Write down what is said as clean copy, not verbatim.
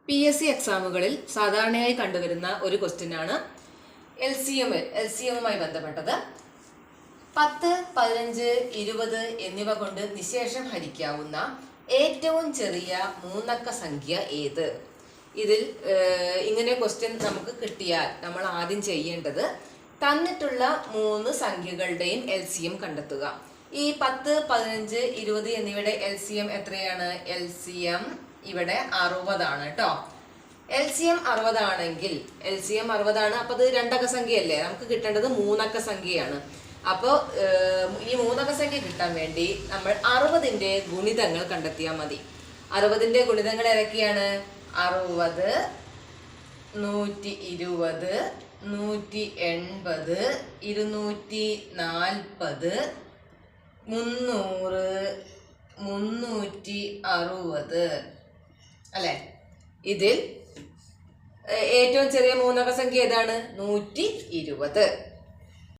PSC എക്സാമുകളിൽ സാധാരണയായി കണ്ടുവരുന്ന ഒരു ക്വസ്റ്റ്യനാണ് എൽസിഎമ്മുമായി ബന്ധപ്പെട്ടത്. 10, 15, 20 എന്നിവ കൊണ്ട് നിശേഷം ഹരിക്കാവുന്ന ഏറ്റവും ചെറിയ മൂന്നക്ക സംഖ്യ ഏത്? ഇതിൽ ഇങ്ങനെ ക്വസ്റ്റ്യൻ നമുക്ക് കിട്ടിയാൽ നമ്മൾ ആദ്യം ചെയ്യേണ്ടത് തന്നിട്ടുള്ള മൂന്ന് സംഖ്യകളുടെയും LCM കണ്ടെത്തുക. ഈ 10, 15, 20 എന്നിവയുടെ LCM എത്രയാണ്? LCM ഇവിടെ 60 ആണ് കേട്ടോ. LCM 60 ആണെങ്കിൽ LCM 60 ആണ്. അപ്പൊ അത് രണ്ടക്ക സംഖ്യയല്ലേ, നമുക്ക് കിട്ടേണ്ടത് മൂന്നക്ക സംഖ്യയാണ്. അപ്പോൾ ഈ മൂന്നക്ക സംഖ്യ കിട്ടാൻ വേണ്ടി നമ്മൾ 60ന്റെ ഗുണിതങ്ങൾ കണ്ടെത്തിയാൽ മതി. 60ന്റെ ഗുണിതങ്ങൾ ഏതൊക്കെയാണ്? 60, 120, 180, 240, 300, 360 അല്ലെ. ഇതിൽ ഏറ്റവും ചെറിയ മൂന്നക്ക സംഖ്യ ഏതാണ്? 120.